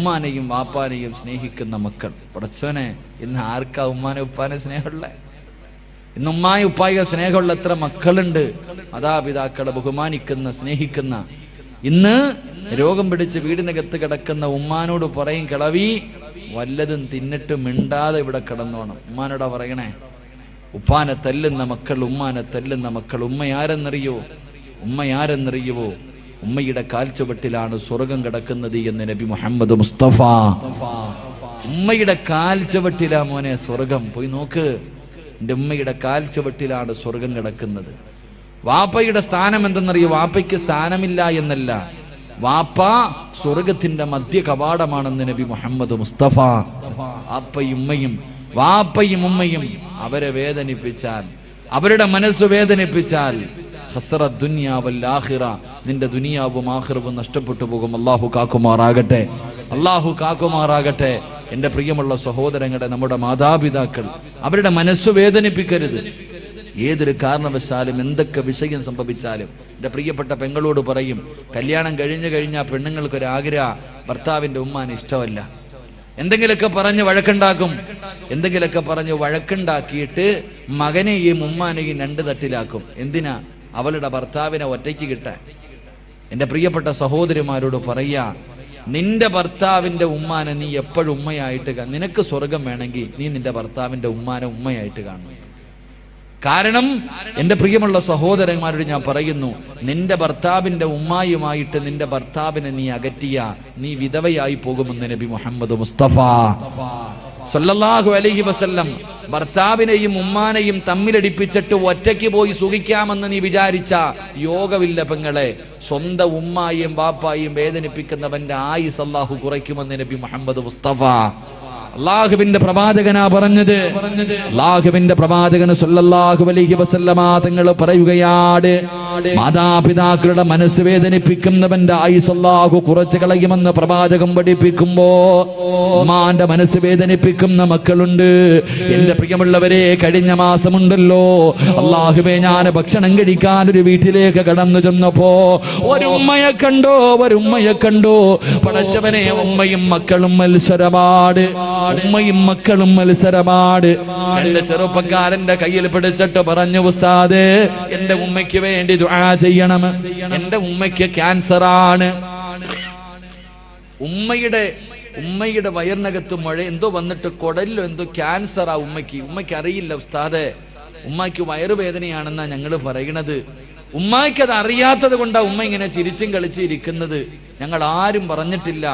ഉമ്മാനെയും വാപ്പാനെയും സ്നേഹിക്കുന്ന മക്കൾ. പടച്ചോനെ, ഇന്ന് ആർക്കാ ഉമ്മാനെ ഉപ്പാനെ സ്നേഹമുള്ള? ഇന്ന് ഉമ്മായ ഉപ്പായ സ്നേഹമുള്ള എത്ര മക്കളുണ്ട്, മാതാപിതാക്കളെ ബഹുമാനിക്കുന്ന സ്നേഹിക്കുന്ന. ഇന്ന് രോഗം പിടിച്ച് വീടിനകത്ത് കിടക്കുന്ന ഉമ്മാനോട് പറയും, കിളവി വല്ലതും തിന്നിട്ട് മിണ്ടാതെ ഇവിടെ കിടന്നോണം. ഉമ്മാനോടാ പറയണേ. ഉപ്പാനെ തല്ലുന്ന മക്കൾ, ഉമ്മാനെ തല്ലുന്ന മക്കൾ. ഉമ്മയാരെന്നറിയോ? ഉമ്മയുടെ കാൽച്ചുവട്ടിലാണ് സ്വർഗം കിടക്കുന്നത് എന്ന് നബി മുഹമ്മദ് മുസ്തഫ. ഉമ്മയുടെ കാൽച്ചുവട്ടിലാ മോനെ സ്വർഗം. പോയി നോക്ക്, എൻ്റെ ഉമ്മയുടെ കാൽച്ചുവട്ടിലാണ് സ്വർഗം കിടക്കുന്നത്. വാപ്പയുടെ സ്ഥാനം എന്തെന്നറിയോ? വാപ്പയ്ക്ക് സ്ഥാനമില്ല എന്നല്ല, വാപ്പ സ്വർഗത്തിന്റെ മധ്യ കവാടമാണെന്ന് നബി മുഹമ്മദ് മുസ്തഫ. വാപ്പയും ഉമ്മയും അവരെ വേദനിപ്പിച്ചാൽ, അവരുടെ മനസ്സ് വേദനിപ്പിച്ചാൽ, ഹസ്റത്ത് ദുനിയാ വൽ ആഖിറ, നിന്റെ ദുനിയാവും ആഖിറവും നഷ്ടപ്പെട്ടു പോകും. അല്ലാഹു കാക്കുമാറാകട്ടെ. എൻ്റെ പ്രിയമുള്ള സഹോദരങ്ങളെ, നമ്മുടെ മാതാപിതാക്കൾ, അവരുടെ മനസ്സ് വേദനിപ്പിക്കരുത്. ഏതൊരു കാരണവശാലും എന്തൊക്കെ വിഷയം സംഭവിച്ചാലും എൻ്റെ പ്രിയപ്പെട്ട പെങ്ങളോട് പറയും, കല്യാണം കഴിഞ്ഞാൽ പെണ്ണുങ്ങൾക്കൊരാഗ്രഹം, ഭർത്താവിൻ്റെ ഉമ്മാനെ ഇഷ്ടമല്ല. എന്തെങ്കിലുമൊക്കെ പറഞ്ഞ് വഴക്കുണ്ടാക്കിയിട്ട് മകനെയും ഉമ്മാനെയും രണ്ട് തട്ടിലാക്കും. എന്തിനാ? അവളുടെ ഭർത്താവിനെ ഒറ്റയ്ക്ക് കിട്ടാൻ. എൻ്റെ പ്രിയപ്പെട്ട സഹോദരിമാരോട് പറയാ, നിന്റെ ഭർത്താവിന്റെ ഉമ്മാനെ നീ എപ്പോഴും ഉമ്മയായിട്ട് നിനക്ക് സ്വർഗം വേണമെങ്കിൽ നീ നിന്റെ ഭർത്താവിന്റെ ഉമ്മാനെ ഉമ്മയായിട്ട് കാണും. കാരണം എൻ്റെ പ്രിയമുള്ള സഹോദരന്മാരോട് ഞാൻ പറയുന്നു, നിന്റെ ഭർത്താവിന്റെ ഉമ്മായുമായിട്ട് നിന്റെ ഭർത്താവിനെ നീ അകറ്റിയ നീ വിധവയായി പോകുമെന്ന് നബി മുഹമ്മദ് മുസ്തഫ സല്ലല്ലാഹു അലൈഹി വസല്ലം. ഭർത്താവിനെയും ഉമ്മാനെയും തമ്മിലടിപ്പിച്ചിട്ട് ഒറ്റയ്ക്ക് പോയി സുഖിക്കാമെന്ന് നീ വിചാരിച്ച യോഗമില്ല പെങ്ങളെ. സ്വന്തം ഉമ്മായും ബാപ്പായും വേദനിപ്പിക്കുന്നവന്റെ ആയുസ് അല്ലാഹു കുറയ്ക്കുമെന്ന് നബി മുഹമ്മദ് മുസ്തഫ. അള്ളാഹുവിന്റെ പ്രവാചകനാ പറഞ്ഞത്. അള്ളാഹുവിന്റെ പ്രവാചകന് സല്ലല്ലാഹു അലൈഹി വസല്ലമ തങ്ങൾ പറയുകയാണ്, മാതാപിതാക്കളുടെ മനസ്സ് വേദനിപ്പിക്കുന്നവന്റെ ആയുസ് അല്ലാഹു കുറച്ച് കളയുമെന്ന് പ്രവാചകൻ പഠിപ്പിക്കുമ്പോ, ഉമ്മാന്റെ മനസ്സ് വേദനിപ്പിക്കുന്ന മക്കളുണ്ട്. എന്റെ പ്രിയമുള്ളവരെ, കഴിഞ്ഞ മാസമുണ്ടല്ലോ, അള്ളാഹുവേ, ഞാൻ ഭക്ഷണം കഴിക്കാൻ ഒരു വീട്ടിലേക്ക് കടന്നു ചെന്നപ്പോ ഒരു ഉമ്മയെ കണ്ടോ. പടച്ചവനെ, ഉമ്മയും മക്കളും മത്സരമാണ്. എന്റെ ചെറുപ്പക്കാരന്റെ കയ്യിൽ പിടിച്ചിട്ട് പറഞ്ഞു, ഉസ്താദ്, എന്റെ ഉമ്മയ്ക്ക് വേണ്ടി ദുആ ചെയ്യണം, എന്റെ ഉമ്മയ്ക്ക് ക്യാൻസർ ആണ്. ഉമ്മയുടെ വയറിനകത്ത് മഴ എന്തോ വന്നിട്ട് കുടലിലോ എന്തോ ക്യാൻസറാ ഉമ്മയ്ക്ക് അറിയില്ല ഉസ്താദെ. ഉമ്മയ്ക്ക് വയറുവേദനയാണെന്നാ ഞങ്ങൾ പറയണത്. ഉമ്മയ്ക്ക് അത് അറിയാത്തത് കൊണ്ടാ ഉമ്മ ഇങ്ങനെ ചിരിച്ചും കളിച്ചും ഇരിക്കുന്നത്. ഞങ്ങൾ ആരും പറഞ്ഞിട്ടില്ല,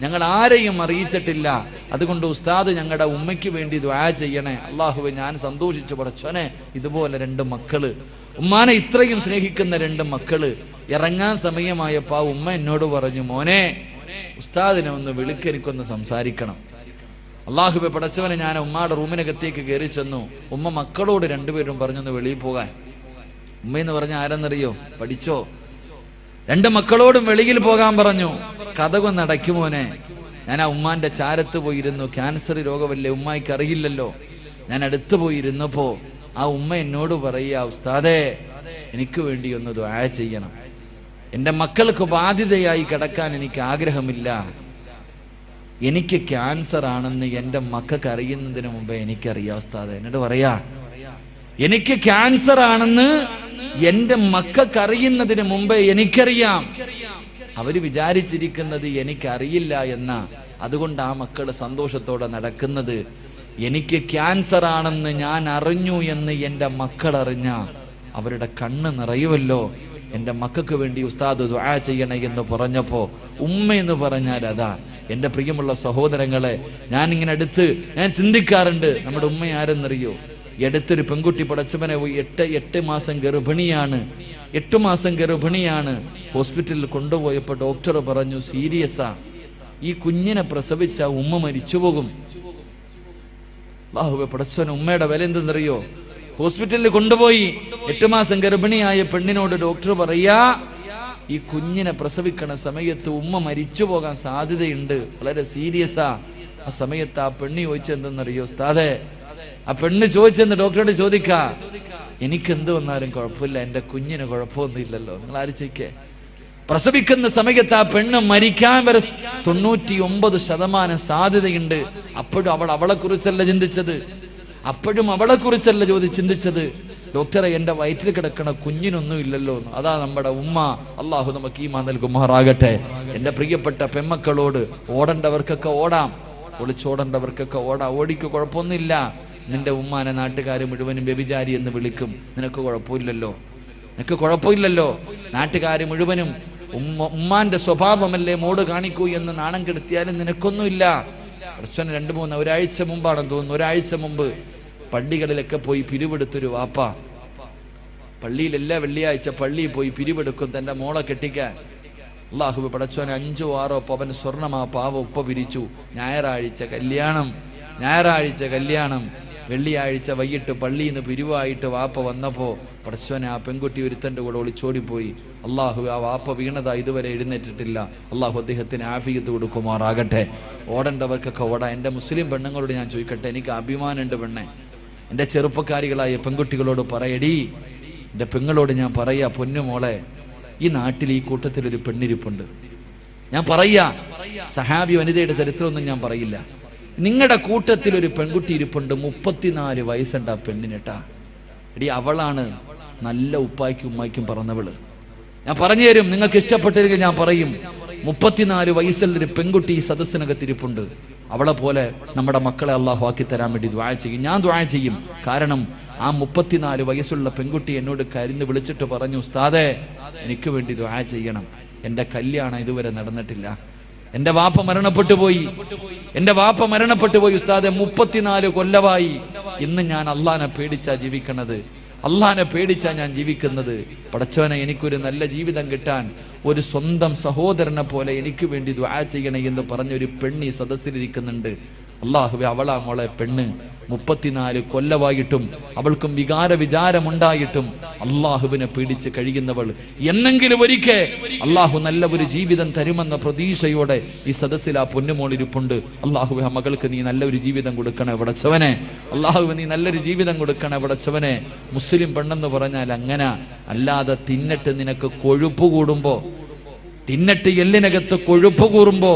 ഞങ്ങൾ ആരെയും അറിയിച്ചിട്ടില്ല. അതുകൊണ്ട് ഉസ്താദ് ഞങ്ങളുടെ ഉമ്മയ്ക്ക് വേണ്ടി ദുആ ചെയ്യണേ. അല്ലാഹുവേ, ഞാൻ സന്തോഷിച്ചു. പടച്ചോനെ, ഇതുപോലെ രണ്ട് മക്കള്, ഉമ്മാനെ ഇത്രയും സ്നേഹിക്കുന്ന രണ്ട് മക്കള്. ഇറങ്ങാൻ സമയമായപ്പോ ഉമ്മ എന്നോട് പറഞ്ഞു, മോനെ, ഉസ്താദിനെ ഒന്ന് വിളിക്കെനിക്കൊന്ന് സംസാരിക്കണം. അല്ലാഹുവേ പടച്ചവനെ, ഞാൻ ഉമ്മയുടെ റൂമിനകത്തേക്ക് കയറി ചെന്നു. ഉമ്മ മക്കളോട് രണ്ടുപേരും പറഞ്ഞൊന്ന് വെളിയിൽ പോകാൻ. ഉമ്മയെന്ന് പറഞ്ഞ ആരെന്നറിയോ? പഠിച്ചോ. രണ്ട് മക്കളോടും വെളിയിൽ പോകാൻ പറഞ്ഞു. കഥകൊന്ന് അടയ്ക്കുമോനെ. ഞാൻ ആ ഉമ്മാന്റെ ചാരത്ത് പോയിരുന്നു. ക്യാൻസർ രോഗമല്ലേ, ഉമ്മായിക്ക് അറിയില്ലല്ലോ. ഞാൻ അടുത്ത് പോയിരുന്നപ്പോ ആ ഉമ്മ എന്നോട് പറയാ, ഉസ്താദേ, എനിക്ക് വേണ്ടി ഒന്ന് ദുആ ചെയ്യണം. എൻ്റെ മക്കൾക്ക് ബാധ്യതയായി കിടക്കാൻ എനിക്ക് ആഗ്രഹമില്ല. എനിക്ക് ക്യാൻസർ ആണെന്ന് എൻ്റെ മക്കൾക്ക് അറിയുന്നതിന് മുമ്പേ എനിക്കറിയാം ഉസ്താദേ. എന്നോട് പറയാ, എനിക്ക് ക്യാൻസർ ആണെന്ന് എന്റെ മക്കൾക്ക് അറിയുന്നതിന് മുമ്പേ എനിക്കറിയാം. അവര് വിചാരിച്ചിരിക്കുന്നത് എനിക്കറിയില്ല എന്നാ. അതുകൊണ്ട് ആ മക്കള് സന്തോഷത്തോടെ നടക്കുന്നത്. എനിക്ക് ക്യാൻസർ ആണെന്ന് ഞാൻ അറിഞ്ഞു എന്ന് എൻ്റെ മക്കൾ അറിഞ്ഞ അവരുടെ കണ്ണ് നിറയുമല്ലോ. എൻ്റെ മക്കൾക്ക് വേണ്ടി ഉസ്താദ് ദുആ ചെയ്യണേ എന്ന് പറഞ്ഞപ്പോ, ഉമ്മ എന്ന് പറഞ്ഞാൽ അതാ. എൻ്റെ പ്രിയമുള്ള സഹോദരങ്ങളെ, ഞാൻ ഇങ്ങനെ ഞാൻ ചിന്തിക്കാറുണ്ട്, നമ്മുടെ ഉമ്മ ആരെന്നറിയോ? എടുത്തൊരു പെൺകുട്ടി പടച്ചവനെ 8 മാസം ഗർഭിണിയാണ്. 8 മാസം ഗർഭിണിയാണ്. ഹോസ്പിറ്റലിൽ കൊണ്ടുപോയപ്പോൾ ഡോക്ടർ പറഞ്ഞു, സീരിയസാ, ഈ കുഞ്ഞിനെ പ്രസവിച്ച ഉമ്മ മരിച്ചുപോകും. അല്ലാഹുവേ പടച്ചവനെ, ഉമ്മയുടെ വില എന്തെന്നറിയോ? ഹോസ്പിറ്റലിൽ കൊണ്ടുപോയി 8 മാസം ഗർഭിണിയായ പെണ്ണിനോട് ഡോക്ടർ പറയാ, ഈ കുഞ്ഞിനെ പ്രസവിക്കണ സമയത്ത് ഉമ്മ മരിച്ചു പോകാൻ സാധ്യതയുണ്ട്, വളരെ സീരിയസാ. ആ സമയത്ത് ആ പെണ്ണ് ചോദിച്ചെന്തെന്നറിയോ? ഉസ്താദേ, ആ പെണ്ണ് ചോദിച്ചെന്ന് ഡോക്ടറോട് ചോദിക്കാ, എനിക്കെന്ത് വന്നാലും കുഴപ്പമില്ല, എൻ്റെ കുഞ്ഞിന് കുഴപ്പമൊന്നും ഇല്ലല്ലോ. നിങ്ങൾ ആലോചിക്കേ, പ്രസവിക്കുന്ന സമയത്ത് ആ പെണ്ണ് മരിക്കാൻ വരെ 99% സാധ്യതയുണ്ട്. അപ്പോഴും അവളെ കുറിച്ചല്ല ചിന്തിച്ചത്. ചിന്തിച്ചത് ഡോക്ടറെ എൻ്റെ വയറ്റിൽ കിടക്കണ കുഞ്ഞിനൊന്നും ഇല്ലല്ലോ. അതാ നമ്മുടെ ഉമ്മ. അള്ളാഹു നമുക്ക് ഈമാൻ നൽകുമാറാകട്ടെ. എൻ്റെ പ്രിയപ്പെട്ട പെമ്മക്കളോട് ഓടേണ്ടവർക്കൊക്കെ ഓടാം, ഒളിച്ചോടേണ്ടവർക്കൊക്കെ ഓടാം. ഓടിക്ക് കുഴപ്പമൊന്നുമില്ല. നിന്റെ ഉമ്മാനെ നാട്ടുകാർ മുഴുവനും വ്യഭിചാരി എന്ന് വിളിക്കും. നിനക്ക് കുഴപ്പമില്ലല്ലോ. നാട്ടുകാർ മുഴുവനും ഉമ്മാന്റെ സ്വഭാവമല്ലേ മോട് കാണിക്കൂ എന്ന് നാണം കെടുത്തിയാലും നിനക്കൊന്നുമില്ല. പ്രശ്നം 2-3 ഒരാഴ്ച മുമ്പാണെന്ന് തോന്നുന്നു. ഒരാഴ്ച മുമ്പ് പള്ളികളിലൊക്കെ പോയി പിരിവെടുത്തൊരു വാപ്പ. പള്ളിയിൽ എല്ലാ വെള്ളിയാഴ്ച പള്ളിയിൽ പോയി പിരിവെടുക്കും തന്റെ മോളെ കെട്ടിക്കാൻ. അള്ളാഹു പടച്ചോനെ 5-6 പവൻ സ്വർണ്ണമാ പാവ ഉപ്പ പിരിച്ചു. ഞായറാഴ്ച കല്യാണം. വെള്ളിയാഴ്ച വൈകിട്ട് പള്ളിയിൽ നിന്ന് പിരിവായിട്ട് വാപ്പ വന്നപ്പോ പടച്ചോനെ ആ പെൺകുട്ടി ഒരുത്തന്റെ കൂടെ ഒളിച്ചോടിപ്പോയി. അള്ളാഹു ആ വാപ്പ വീണതാ ഇതുവരെ എഴുന്നേറ്റിട്ടില്ല. അള്ളാഹു അദ്ദേഹത്തിന് ആഫിയത്ത് കൊടുക്കുമാറാകട്ടെ. ഓടേണ്ടവർക്കൊക്കെ ഓടാ. എൻ്റെ മുസ്ലിം പെണ്ണുങ്ങളോട് ഞാൻ ചോദിക്കട്ടെ, എനിക്ക് അഭിമാനമുണ്ട് പെണ്ണെ. എൻ്റെ ചെറുപ്പക്കാരികളായ പെൺകുട്ടികളോട് പറയടി, എൻ്റെ പെങ്ങളോട് ഞാൻ പറയാ, പൊന്നുമോളെ, ഈ നാട്ടിൽ ഈ കൂട്ടത്തിലൊരു പെണ്ണിരിപ്പുണ്ട്. ഞാൻ പറയാ, സഹാബി വനിതയുടെ ചരിത്രമൊന്നും ഞാൻ പറയില്ല. നിങ്ങളുടെ കൂട്ടത്തിൽ ഒരു പെൺകുട്ടി ഇരിപ്പുണ്ട്, 34 വയസ്സുണ്ട് ആ പെണ്ണിനെട്ടാ. എടി, അവളാണ് നല്ല ഉപ്പായ്ക്കും ഉമ്മായ്ക്കും പറഞ്ഞവള്. ഞാൻ പറഞ്ഞു തരും, നിങ്ങൾക്ക് ഇഷ്ടപ്പെട്ടിരിക്കും ഞാൻ പറയും. 34 വയസ്സുള്ളൊരു പെൺകുട്ടി ഈ സദസ്സിനകത്തിരിപ്പുണ്ട്. അവളെ പോലെ നമ്മുടെ മക്കളെ അള്ളാഹു ആക്കി തരാൻ വേണ്ടി ദുആ ചെയ്യും. ഞാൻ ദുആ ചെയ്യും. കാരണം ആ 34 വയസ്സുള്ള പെൺകുട്ടി എന്നോട് കരുന്ന് വിളിച്ചിട്ട് പറഞ്ഞു, ഉസ്താദേ, എനിക്ക് വേണ്ടി ദുആ ചെയ്യണം. എൻ്റെ കല്യാണം ഇതുവരെ നടന്നിട്ടില്ല. എൻ്റെ വാപ്പ മരണപ്പെട്ടു പോയി ഉസ്താദെ. 34 കൊല്ലമായി. ഇന്ന് ഞാൻ അള്ളാനെ പേടിച്ചാ ഞാൻ ജീവിക്കുന്നത്. പടച്ചവനെ, എനിക്കൊരു നല്ല ജീവിതം കിട്ടാൻ ഒരു സ്വന്തം സഹോദരനെ പോലെ എനിക്ക് വേണ്ടി ദുആ ചെയ്യണേ എന്ന് പറഞ്ഞൊരു പെണ്ണി സദസ്സിലിരിക്കുന്നുണ്ട്. അള്ളാഹുവേ, അവളാ മോളെ പെണ്ണ്. 34 കൊല്ലമായിട്ടും അവൾക്കും വിചാരമുണ്ടായിട്ടും അള്ളാഹുവിനെ പേടിച്ച് കഴിയുന്നവൾ. എന്നെങ്കിലും ഒരിക്കൽ അള്ളാഹു നല്ല ഒരു ജീവിതം തരുമെന്ന പ്രതീക്ഷയോടെ ഈ സദസ്സിൽ ആ പൊന്നുമോളിരിപ്പുണ്ട്. അള്ളാഹുവേ, ആ മകൾക്ക് നീ നല്ലൊരു ജീവിതം കൊടുക്കണേ പടച്ചവനെ. നീ നല്ലൊരു ജീവിതം കൊടുക്കണേ പടച്ചവനെ. മുസ്ലിം പെണ്ണെന്ന് പറഞ്ഞാൽ അങ്ങനെ അല്ലാതെ തിന്നിട്ട് നിനക്ക് കൊഴുപ്പ് കൂടുമ്പോ, തിന്നിട്ട് എല്ലിനകത്ത് കൊഴുപ്പ് കൂറുമ്പോ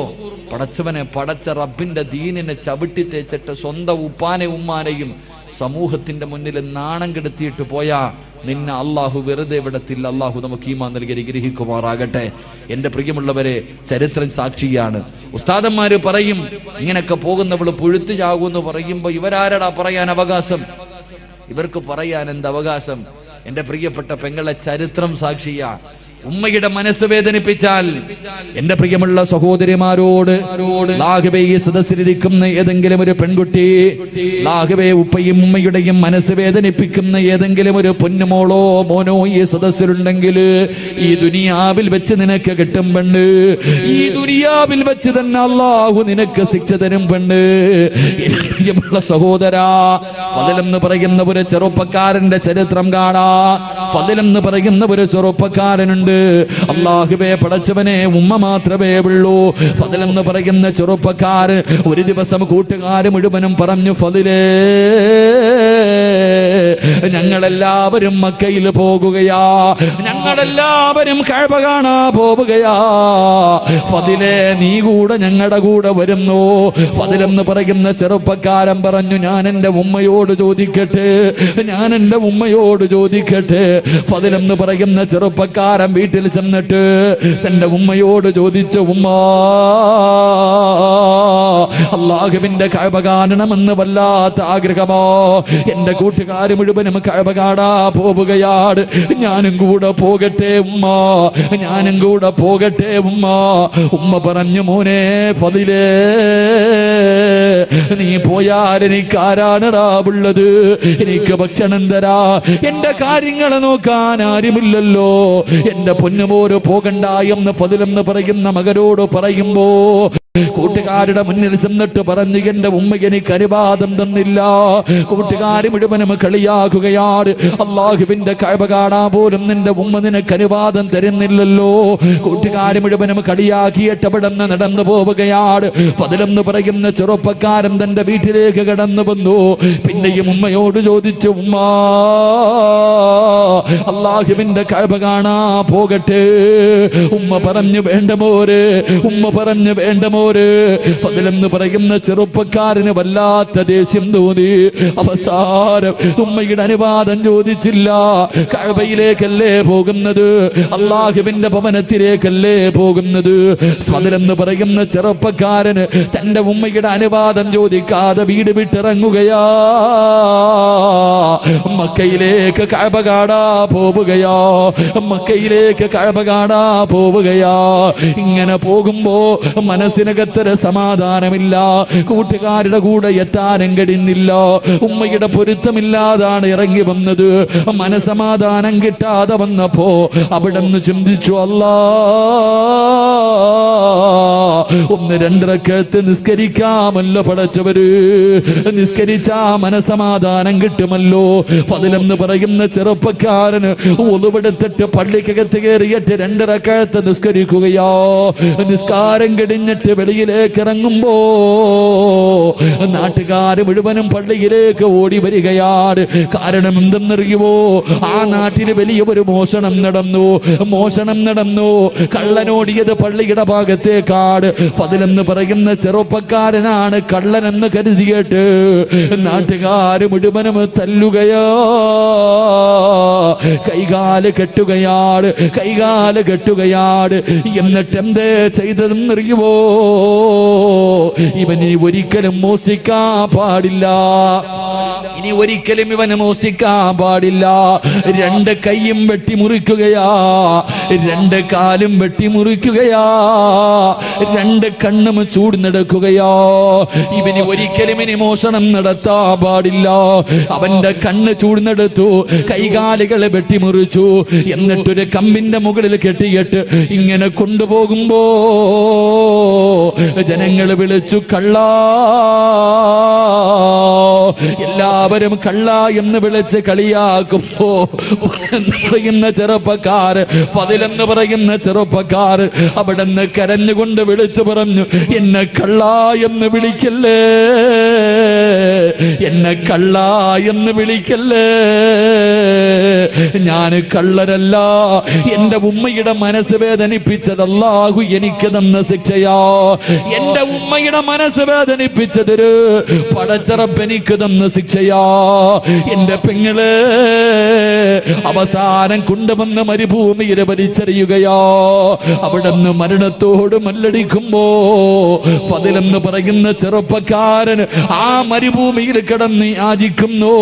പടച്ചവനെ, പടച്ച റബ്ബിന്റെ ദീനിനെ ചവിട്ടി തേച്ചിട്ട് സ്വന്തം ഉപ്പാനെ ഉമ്മാനെയും സമൂഹത്തിന്റെ മുന്നിൽ നാണം കെടുത്തിയിട്ട് പോയാ നിന്നെ അള്ളാഹു വെറുതെ വിടത്തില്ല. അള്ളാഹു നമുക്ക് ഈമാൻ നൽകി അനുഗ്രഹിക്കുമാറാകട്ടെ. എന്റെ പ്രിയമുള്ളവരെ, ചരിത്രം സാക്ഷിയാണ്. ഉസ്താദന്മാര് പറയും, ഇങ്ങനൊക്കെ പോകുന്നവള് പുഴുത്തു ചാകുമെന്ന് പറയുമ്പോ ഇവരാരടാ പറയാൻ അവകാശം? ഇവർക്ക് പറയാൻ എന്ത് അവകാശം? എന്റെ പ്രിയപ്പെട്ട പെങ്ങളെ, ചരിത്രം സാക്ഷിയാ. ഉമ്മയുടെ മനസ്സ് വേദനിപ്പിച്ചാൽ എന്റെ പ്രിയമുള്ള സഹോദരിമാരോട്, ലാഹുവേ, ഈ സദസ്സിലിരിക്കുന്ന ഏതെങ്കിലും ഒരു പെൺകുട്ടി, ലാഹുവേ, ഉപ്പയും ഉമ്മയുടെയും മനസ്സ് വേദനിപ്പിക്കുന്ന ഏതെങ്കിലും ഒരു പൊന്നുമോളോ മോനോ ഈ സദസ്സിലുണ്ടെങ്കിൽ ഈ ദുനിയാവിൽ വെച്ച് നിനക്ക് കിട്ടും പെണ്ണ്. ഈ ദുനിയാവിൽ വെച്ച് തന്നെ അള്ളാഹു നിനക്ക് ശിക്ഷ തരും പെണ്ണ്. പ്രിയമുള്ള സഹോദരാ, ഫദലെന്ന് പറയുന്ന ഒരു ചെറുപ്പക്കാരന്റെ ചരിത്രം കാണാ. ഫദലെന്ന് പറയുന്ന ഒരു ചെറുപ്പക്കാരനുണ്ട്. അല്ലാഹുവേ, പടച്ചവനെ, ഉമ്മ മാത്രമേ ഉള്ളൂ. ഫദലെന്ന് പറയുന്ന ചെറുപ്പക്കാരൻ ഒരു ദിവസം കൂട്ടുകാര് മുഴുവനും പറഞ്ഞു, ഫദലേ, ഞങ്ങളെല്ലാവരും മക്കയിൽ പോകുകയാ, ഞങ്ങളെല്ലാവരും കഅബ കാണാ പോവുകയാ. ഫദലേ, നീ കൂടെ ഞങ്ങളുടെ കൂടെ വരുന്നു. ഫദലെന്ന് പറയുന്ന ചെറുപ്പക്കാരൻ പറഞ്ഞു, ഞാൻ എൻ്റെ ഉമ്മയോട് ചോദിക്കട്ടെ. ഫദലെന്ന് പറയുന്ന ചെറുപ്പക്കാരൻ വീട്ടിൽ ചെന്നിട്ട് തന്റെ ഉമ്മയോട് ചോദിച്ചു, ഉമ്മ, അല്ലാഹുവിന്റെ കഅബ കാണണമെന്ന് വല്ലാത്ത ആഗ്രഹമോ. എന്റെ കൂട്ടുകാർ മുഴുവനും കഅബ കാണാ പോവുകയാണ്. ഞാനും കൂടെ പോകട്ടെ ഉമ്മ. ഉമ്മ പറഞ്ഞു, മോനെ ഫദിലേ, നീ പോയാൽ എനിക്ക് ആരാണടാ ഉള്ളത്? എനിക്ക് ഭക്ഷണം തരാ, എന്റെ കാര്യങ്ങൾ നോക്കാൻ ആരുമില്ലല്ലോ. എന്റെ പൊന്നുമോര് പോകണ്ട എന്ന് ഫദിലെന്ന് പറയുന്ന മകനോട് പറയുമ്പോ കൂട്ടുകാരുടെ മുന്നിൽ ചെന്നിട്ട് പറഞ്ഞു, എന്റെ ഉമ്മ എനിക്ക് അനുവാദം തന്നില്ല. കൂട്ടുകാർ മുഴുവനും കളിയാക്കുകയാണ്. അള്ളാഹുവിന്റെ കഅബ കാണാൻ പോലും നിന്റെ ഉമ്മ നിനക്ക് അനുവാദം തരുന്നില്ലല്ലോ. കൂട്ടുകാർ മുഴുവനും കളിയാക്കിയിട്ട് അവിടെ നിന്ന് നടന്നു പോവുകയാണ്. ഫദ്ലെന്ന് പറയുന്ന ചെറുപ്പക്കാരൻ തന്റെ വീട്ടിലേക്ക് കടന്നു വന്നു. പിന്നെയും ഉമ്മയോട് ചോദിച്ചു, ഉമ്മ അള്ളാഹുവിന്റെ കഅബ കാണാ പോകട്ടെ? ഉമ്മ പറഞ്ഞു, വേണ്ട മോര്. ഉമ്മ പറഞ്ഞു, വേണ്ട മോര്. ഫദ്ലെന്ന് പറയുന്ന ചെറുപ്പക്കാരന് വല്ലാത്ത ദേഷ്യം തോന്നി. അവസാനം ഉമ്മയുടെ അനുവാദം ചോദിച്ചില്ല. കഅബയിലേക്കല്ലേ പോകുന്നത്, അള്ളാഹുവിന്റെ ഭവനത്തിലേക്കല്ലേ പോകുന്നത്. ഫദ്ലെന്ന് പറയുന്ന ചെറുപ്പക്കാരന് തന്റെ ഉമ്മയുടെ അനുവാദം ചോദിക്കാതെ വീട് വിട്ടിറങ്ങുകയാ. മക്കയിലേക്ക് കഅബ കാണാ പോവുകയാ. മക്കയിലേക്ക് കഅബ കാണാ പോവുകയാ. ഇങ്ങനെ പോകുമ്പോ മനസ്സിനകത്തൊരു സമാധാനമില്ല. കൂട്ടുകാരുടെ കൂടെ എത്താനും കഴിയുന്നില്ല. ഉമ്മയുടെ പൊരുത്തമില്ലാതാണ് ഇറങ്ങി വന്നത്. മനസമാധാനം കിട്ടാതെ വന്നപ്പോ അവിടെ നിന്ന് ചിന്തിച്ചു, അല്ലാ, ഒന്ന് രണ്ടരക്കത്ത് നിസ്കരിക്കാമല്ലോ പടച്ചവര്. നിസ്കരിച്ചാ മനസമാധാനം കിട്ടുമല്ലോ. ഫദ്ലെന്ന് പറയുന്ന ചെറുപ്പക്കാരന് ഒളിവെടുത്തിട്ട് പള്ളിക്കകത്ത് കയറിയിട്ട് രണ്ടരക്കത്ത് നിസ്കരിക്കുകയോ. നിസ്കാരം കഴിഞ്ഞിട്ട് വെളിയിലേക്ക് ഇറങ്ങുമ്പോ നാട്ടുകാര് മുഴുവനും പള്ളിയിലേക്ക് ഓടി വരികയാണ്. കാരണം എന്തെന്നറിയുമോ? ആ നാട്ടിൽ വലിയ ഒരു മോഷണം നടന്നു. കള്ളനോടിയത് പള്ളിയുടെ ഭാഗത്തേക്കാട്. ഫദ്ലെന്ന് പറയുന്ന ചെറുപ്പക്കാരനാണ് കള്ളനെന്ന് കരുതിയിട്ട് നാട്ടുകാര് മുഴുവനും തല്ലുകയോ, കൈകാല് കെട്ടുകയാണ്. എന്നിട്ട് എന്തേ ചെയ്തതെന്നറിയുമോ? ഇവന് ഒരിക്കലും മോഷ്ടിക്കാൻ പാടില്ല. ഇനി ഒരിക്കലും ഇവന് മോഷ്ടിക്കാൻ പാടില്ല. രണ്ട് കൈയും വെട്ടിമുറിക്കുകയാ, രണ്ട് കാലും വെട്ടിമുറിക്കുകയാ, രണ്ട് കണ്ണും ചൂടുന്നെടുക്കുകയോ. ഇവന് ഒരിക്കലും ഇനി മോഷണം നടത്താൻ പാടില്ല. അവന്റെ കണ്ണ് ചൂടുന്നെടുത്തു, കൈകാലുകളെ വെട്ടിമുറിച്ചു. എന്നിട്ടൊരു കമ്പിന്റെ മുകളിൽ കെട്ടിയിട്ട് ഇങ്ങനെ കൊണ്ടുപോകുമ്പോ ജനങ്ങൾ വിളിച്ചു, കള്ളാ. എല്ലാവരും കള്ള എന്ന് വിളിച്ച് കളിയാക്കുമ്പോ പറയുന്ന ചെറുപ്പക്കാർ, ഫദ്ലെന്ന് പറയുന്ന ചെറുപ്പക്കാർ അവിടെ നിന്ന് കരഞ്ഞുകൊണ്ട് വിളിച്ചു പറഞ്ഞു, എന്നെ കള്ള എന്ന് വിളിക്കല്ലേ, എന്നെ കള്ള എന്ന് വിളിക്കല്ലേ. ഞാൻ കള്ളരല്ല. എന്റെ ഉമ്മയുടെ മനസ്സ് വേദനിപ്പിച്ചത് അല്ലാഹു എനിക്ക് തന്ന ശിക്ഷയാ. എന്റെ ഉമ്മയുടെ മനസ്സ് വേദനിപ്പിച്ചതൊരു പടച്ചറപ്പ് എനിക്ക് തന്ന ശിക്ഷയാ. എന്റെ പെങ്ങള് അവസാനം കൊണ്ടുവന്ന് മരുഭൂമിയിൽ വലിച്ചെറിയുകയോ. അവിടെ നിന്ന് മരണത്തോട് മല്ലടിക്കുമ്പോ ഫദ്ലെന്ന് പറയുന്ന ചെറുപ്പക്കാരൻ ആ മരുഭൂമിയിൽ കിടന്ന് യാചിക്കുന്നു,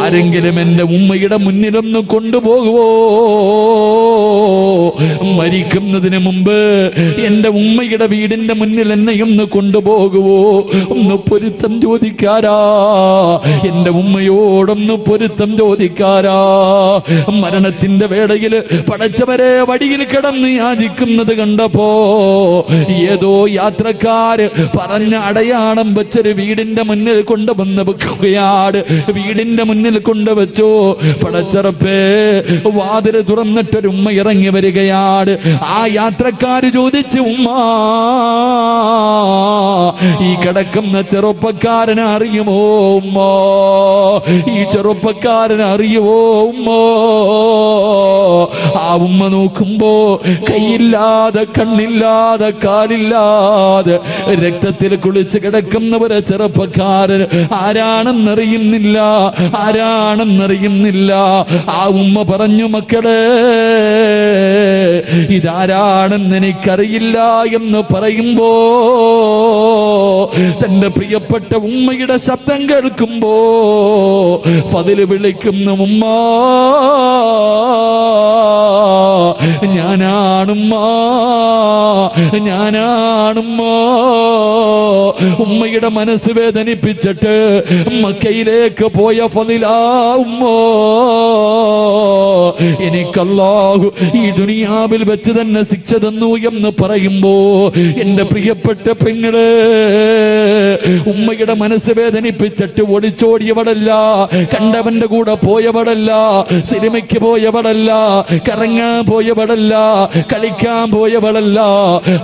ആരെങ്കിലും എന്റെ ഉമ്മയുടെ മുന്നിലൊന്ന് കൊണ്ടുപോകുവോ? മരിക്കുന്നതിന് മുമ്പ് എന്റെ ഉമ്മയുടെ വീടിന്റെ മുന്നിൽ എന്നെ ഒന്ന് കൊണ്ടുപോകുവോ? ഒന്ന് പൊരുത്തം ചോദിക്കാരാ, എന്റെ ഉമ്മയോടൊന്ന് പൊരുത്തം ചോദിക്കാരാ. മരണത്തിന്റെ വേളയിൽ പടച്ചവരെ വടിയിൽ കിടന്ന് യാചിക്കുന്നത് കണ്ടപ്പോ ഏതോ യാത്രക്കാര് പറഞ്ഞ അടയാളം വെച്ചൊരു വീടിന്റെ മുന്നിൽ കൊണ്ടുവന്ന് വെക്കുകയാണ്. വീടിന്റെ മുന്നിൽ കൊണ്ടുവച്ചു. പടച്ചറപ്പേ, വാതില് തുറന്നിട്ടൊരു ഉമ്മ ഇറങ്ങി വരികയാണ്. ആ യാത്രക്കാര് ചോദിച്ചു, ഉമ്മ, ഈ കിടക്കുന്ന ചെറുപ്പക്കാരനെ അറിയുമോ ഉമ്മ? ഈ ചെറുപ്പക്കാരനെ അറിയുമോ ഉമ്മ? ആ ഉമ്മ നോക്കുമ്പോ കൈയില്ലാതെ, കണ്ണില്ലാതെ, കാലില്ലാതെ രക്തത്തിൽ കുളിച്ച് കിടക്കുന്നവരെ ചെറുപ്പക്കാരൻ ആരാണെന്നറിയുന്നില്ല. ആ ഉമ്മ പറഞ്ഞു, മക്കളെ, ഇതാരാണെന്ന് എനിക്കറിയില്ല എന്ന് പറയുമ്പോ തന്റെ പ്രിയപ്പെട്ട ഉമ്മയുടെ ശബ്ദം കേൾക്കുമ്പോ ഫദ്ല് വിളിക്കുന്നു, ഉമ്മ. ഞാനാണുമ്മ, ഞാനാണുമ്മ. ഉമ്മയുടെ മനസ്സ് വേദനിപ്പിച്ചിട്ട് മക്കയിലേക്ക് പോയ ഫളിലാ ഉമ്മോ. എനിക്കല്ലാഹു ഈ ദുനിയാവിൽ വെച്ച് തന്നെ ശിക്ഷ തന്നു എന്ന് പറയുമ്പോ എന്റെ പ്രിയപ്പെട്ട പെങ്ങള്, ഉമ്മയുടെ മനസ്സ് വേദനിപ്പിച്ചിട്ട് ഒളിച്ചോടിയവളല്ല, കണ്ടവന്റെ കൂടെ പോയവളല്ല, സിനിമയ്ക്ക് പോയവളല്ല, കറങ്ങാൻ പോയവളല്ല, കളിക്കാൻ പോയവളല്ല.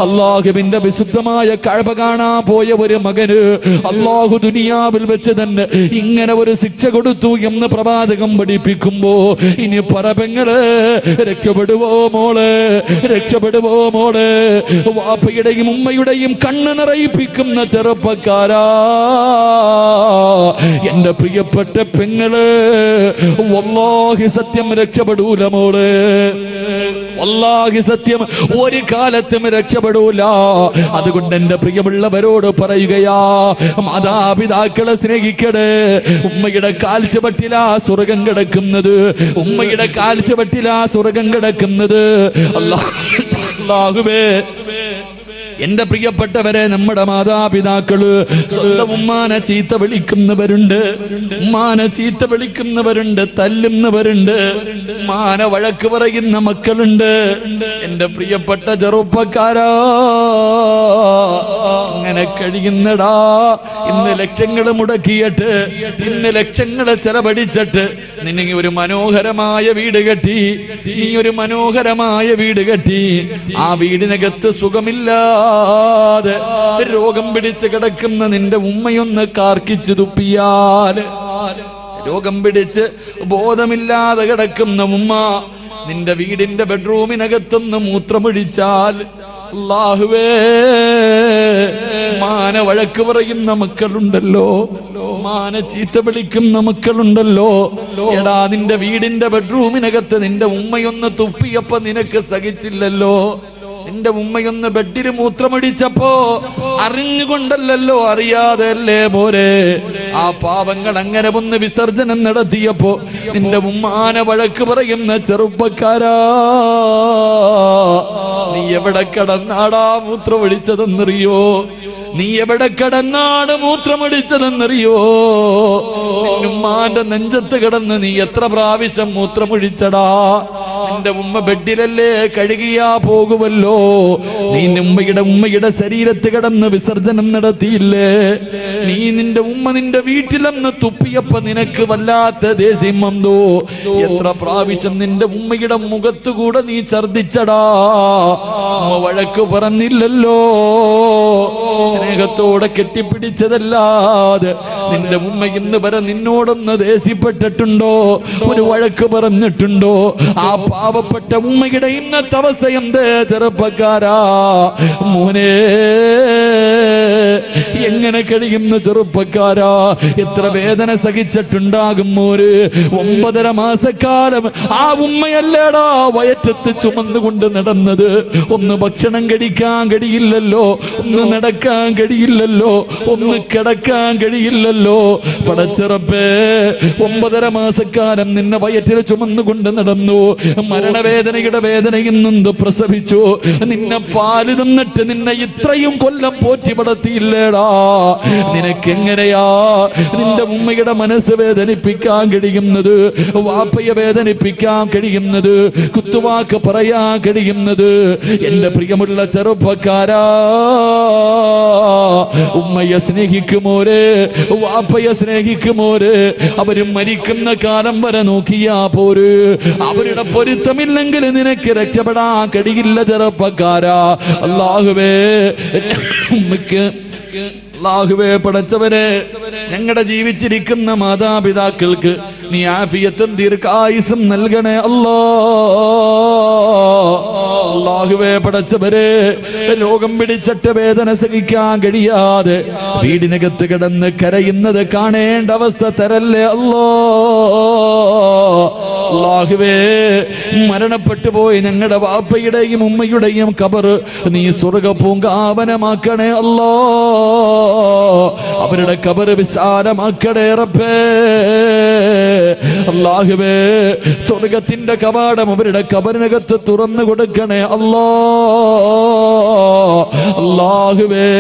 അല്ലാഹുവിന്റെ വിശുദ്ധമായ കഅബ കാണാൻ പോയ ഒരു മകന് അല്ലാഹു ദുനിയാവിൽ വെച്ച് തന്നെ ഇങ്ങനെ ഒരു ശിക്ഷ കൊടുത്തു എന്ന് പ്രവാചകം പഠിപ്പിക്കുമ്പോ ഇനി പറപെങ്ങള് രക്ഷപ്പെടുവോ മോള്, രക്ഷപ്പെടുവോ മോള്? വാപ്പയുടെയും ഉമ്മയുടെയും കണ്ണ് നിറയിപ്പിക്കുന്ന ചെറുപ്പക്കാരാ, എന്റെ പ്രിയപ്പെട്ട പെങ്ങള്, വല്ലാഹി സത്യം രക്ഷപ്പെടൂല മോള്, വല്ലാഹി സത്യം ഒരു കാലത്തും രക്ഷപ്പെടൂല. അതുകൊണ്ട് എന്റെ പ്രിയമുള്ളവരോട് പറയുകയാ, മാതാപിതാക്കളെ സ്നേഹിക്കണേ. ഉമ്മയുടെ കാൽച്ചുവട്ടിലാ സ്വർഗം കിടക്കുന്നത്, ഉമ്മയുടെ കാൽച്ചുവട്ടിലാ സ്വർഗം കിടക്കുന്നത്. അല്ലാഹുവേ, എന്റെ പ്രിയപ്പെട്ടവരെ, നമ്മുടെ മാതാപിതാക്കള് സ്വന്തം ഉമ്മാനെ ചീത്ത വിളിക്കുന്നവരുണ്ട്, ഉമ്മാനെ ചീത്ത വിളിക്കുന്നവരുണ്ട്, തല്ലുന്നവരുണ്ട്, ഉമ്മാനെ വഴക്ക് പറയുന്ന മക്കളുണ്ട്. എന്റെ പ്രിയപ്പെട്ട ചെറുപ്പക്കാരാ, അങ്ങനെ കഴിയുന്നടാ. ഇന്ന് ലക്ഷങ്ങൾ മുടക്കിയിട്ട്, ഇന്ന് ലക്ഷങ്ങളെ ചെലവഴിച്ചിട്ട് നിന്നെ ഒരു മനോഹരമായ വീട് കെട്ടി, നീ ഒരു മനോഹരമായ വീട് കെട്ടി, ആ വീടിനകത്ത് സുഖമില്ല, രോഗം പിടിച്ച് കിടക്കുന്ന നിന്റെ ഉമ്മയൊന്ന് കാർക്കിച്ചു തുപ്പിയാൽ, രോഗം പിടിച്ച് ബോധമില്ലാതെ കിടക്കുന്ന ഉമ്മ നിന്റെ വീടിന്റെ ബെഡ്റൂമിനകത്തൊന്ന് മൂത്രമൊഴിച്ചാൽ, അല്ലാഹുവേ, മാന വഴക്ക് പറയുന്ന മക്കളുണ്ടല്ലോ, മാന ചീത്ത വിളിക്കുന്ന മക്കളുണ്ടല്ലോ. എടാ, നിന്റെ വീടിന്റെ ബെഡ്റൂമിനകത്ത് നിന്റെ ഉമ്മയൊന്ന് തുപ്പിയപ്പോ നിനക്ക് സഹിച്ചില്ലല്ലോ. നിന്റെ ഉമ്മയൊന്ന് ബെഡിൽ മൂത്രമടിച്ചപ്പോ അറിഞ്ഞുകൊണ്ടല്ലോ, അറിയാതെ അല്ലേ പോരെ. ആ പാവങ്ങൾ അങ്ങനെ ഒന്ന് വിസർജനം നടത്തിയപ്പോ നിന്റെ ഉമ്മാനെ വഴക്ക് പറയുന്ന ചെറുപ്പക്കാരാ, നീ എവിടെ കിടന്നാടാ മൂത്രമൊഴിച്ചതെന്നറിയോ? നീ എവിടെ കിടന്നാണ് മൂത്രമൊഴിച്ചതെന്നറിയോ? ഉമ്മാന്റെ നെഞ്ചത്ത് കിടന്ന് നീ എത്ര പ്രാവശ്യം മൂത്രമൊഴിച്ചടാ? നിന്റെ ഉമ്മ ബെഡിലല്ലേ കഴുകിയാ പോകുമല്ലോ. നീ ഉമ്മയുടെ ശരീരത്ത് കിടന്ന് വിസർജനം നടത്തിയില്ലേ? നീ നിന്റെ ഉമ്മ നിന്റെ വീട്ടിലെന്ന് തുപ്പിയപ്പോ നിനക്ക് വല്ലാത്ത ദേഷ്യം വന്നു. എത്ര പ്രാവശ്യം നിന്റെ ഉമ്മയുടെ മുഖത്തുകൂടെ നീ ഛർദിച്ചടാ? ഉമ്മ വഴക്ക് പറഞ്ഞില്ലല്ലോ, സ്നേഹത്തോടെ കെട്ടിപ്പിടിച്ചതല്ലാതെ നിന്റെ ഉമ്മ ഇന്ന് വരെ നിന്നോടൊന്ന് ദേഷ്യപ്പെട്ടിട്ടുണ്ടോ? ഒരു വഴക്ക് പറഞ്ഞിട്ടുണ്ടോ? ആ പാവപ്പെട്ട ഉമ്മയുടെ ഇന്നത്തെ അവസ്ഥ എന്ത് ചെറുപ്പക്കാരാ? മോനെ, എങ്ങനെ കഴിയുന്നു ചെറുപ്പക്കാരാ? എത്ര വേദന സഹിച്ചിട്ടുണ്ടാകും മോര്. 9.5 മാസക്കാലം ആ ഉമ്മയല്ലേടാ വയറ്റത്ത് ചുമന്നുകൊണ്ട് നടന്നത്. ഒന്ന് ഭക്ഷണം കഴിക്കാൻ കഴിയില്ലല്ലോ, ഒന്ന് നടക്കാൻ കഴിയില്ലല്ലോ, ഒന്ന് കിടക്കാൻ കഴിയില്ലല്ലോ. പടച്ചിറപ്പേ, 9.5 മാസക്കാലം നിന്നെ വയറ്റിൽ ചുമന്നുകൊണ്ട് നടന്നു. മരണവേദനയുടെ വേദനയിൽ നിന്ന് പ്രസവിച്ചു. നിന്നെ പാല് തന്നിട്ട് നിന്നെ ഇത്രയും കൊല്ലം പോറ്റി പടത്തിയില്ലേടാ? നിനക്കെങ്ങനെയാ നിന്റെ ഉമ്മയുടെ മനസ്സ് വേദനിപ്പിക്കാൻ കഴിയുന്നത്? വാപ്പയെ വേദനിപ്പിക്കാൻ കഴിയുന്നത്? കുത്തുവാക്ക് പറയാൻ കഴിയുന്നത്? എന്റെ പ്രിയമുള്ള ചെറുപ്പക്കാരാ, ഉമ്മയെ സ്നേഹിക്കുമോരെ, വാപ്പയെ സ്നേഹിക്കുമോരെ. അവര് മരിക്കുന്ന കാലം വരെ നോക്കിയാ പോര്. അവരുടെ പൊരുത്തമില്ലെങ്കിൽ നിനക്ക് രക്ഷപ്പെടാൻ കഴിയില്ല ചെറുപ്പക്കാരാ. അല്ലാഹുവേ, ഉമ്മയ്ക്ക് അല്ലാഹുവേ, പടച്ചവനെ, ഞങ്ങളുടെ ജീവിച്ചിരിക്കുന്ന മാതാപിതാക്കൾക്ക് നീ ആഫിയത്തും ദീർഘായുസ്സും നൽകണേ അല്ലാ. അല്ലാഹുവേ, പടച്ചവരെ, രോഗം പിടിച്ചിട്ട് വേദന സഹിക്കാൻ കഴിയാതെ വീടിനകത്ത് കിടന്ന് കരയുന്നത് കാണേണ്ട അവസ്ഥ തരല്ലേ അല്ലാ. അല്ലാഹുവേ, മരണപ്പെട്ടു പോയി ഞങ്ങളുടെ വാപ്പയുടെയും ഉമ്മയുടെയും ഖബർ നീ സ്വർഗ്ഗ പൂങ്കാവനമാക്കണേ അല്ലാ. അവരുടെ ഖബർ വിശാലമാക്കണേ റബ്ബേ. അല്ലാഹുവേ, സ്വർഗത്തിന്റെ കവാടം അവരുടെ ഖബറിനകത്ത് തുറന്നു കൊടുക്കണേ അല്ലാ. അല്ലാഹുവേ,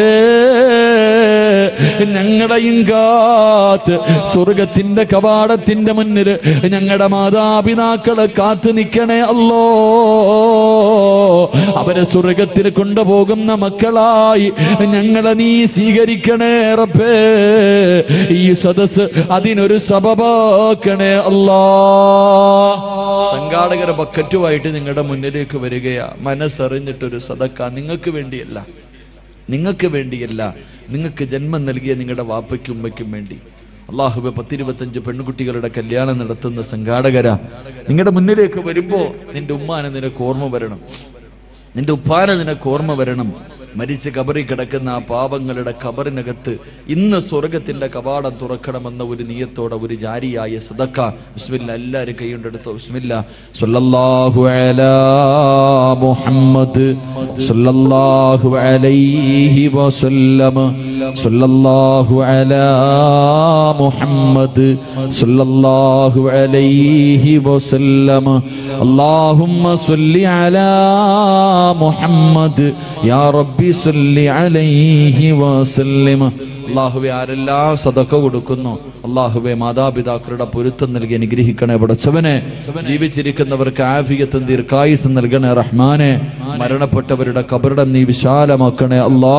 ഞങ്ങളെയും കാത്ത് സ്വർഗത്തിന്റെ കവാടത്തിന്റെ മുന്നിൽ ഞങ്ങളുടെ മാതാപിതാക്കളെ കാത്തു നിൽക്കണേ അല്ലോ. അവരെ സ്വർഗത്തിൽ കൊണ്ടുപോകുന്ന മക്കളായി ഞങ്ങളെ നീ സ്വീകരിക്കണേ റബ്ബേ. ഈ സദസ് അതിനൊരു സബബാക്കണേ അല്ലാ. സംഘാടകർ ബക്കറ്റുമായിട്ട് നിങ്ങളുടെ മുന്നിലേക്ക് വരികയാ. മനസ്സറിഞ്ഞിട്ടൊരു സദക്ക നിങ്ങൾക്ക് വേണ്ടിയല്ല, നിങ്ങൾക്ക് വേണ്ടിയല്ല, നിങ്ങൾക്ക് ജന്മം നൽകിയ നിങ്ങളുടെ വാപ്പയ്ക്കും ഉമ്മയ്ക്കും വേണ്ടി. അല്ലാഹുവേ, 10-25 പെൺകുട്ടികളുടെ കല്യാണം നടത്തുന്ന സംഘാടകരാ, നിങ്ങളുടെ മുന്നിലേക്ക് വരുമ്പോ നിന്റെ ഉമ്മാനെ നിനക്ക് ഓർമ്മ വരണം, നിന്റെ ഉപ്പാനെ നിനക്ക് ഓർമ്മ വരണം. മരിച്ച് കബറിൽ കിടക്കുന്ന ആ പാപങ്ങളുടെ ഖബറിനകത്ത് ഇന്ന് സ്വർഗത്തിന്റെ കവാടം തുറക്കണമെന്ന ഒരു നിയത്തോടെ ഒരു ജാരിയായ സദക്ക. ബിസ്മില്ലാ, എല്ലാവരും കൈകൊണ്ടെടുത്തോ. ബിസ്മില്ലാ. സല്ലല്ലാഹു അലാ മുഹമ്മദ് സല്ലല്ലാഹു അലൈഹി വസല്ലം. സല്ലല്ലാഹു അലാ മുഹമ്മദ് സല്ലല്ലാഹു അലൈഹി വസല്ലം. അല്ലാഹുമ്മ സ്വല്ലി അലാ മുഹമ്മദ് യാ റബ്ബി സല്ലി അലൈഹി വസല്ലം. അല്ലാഹുവേ, ആരെല്ലാം സദഖ കൊടുക്കുന്നു അല്ലാഹുവേ, മാതാപിതാക്കളുടെ പൊരുത്തം നൽകി അനുഗ്രഹിക്കണേ പടച്ചവനെ. ജീവിച്ചിരിക്കുന്നവർക്ക് ആഫിയത്തും ദീർഘായുസ്സും നൽകണേ റഹ്മാനെ. മരണപ്പെട്ടവരുടെ ഖബറിടം നീ വിശാലമാക്കണേ അല്ലാ.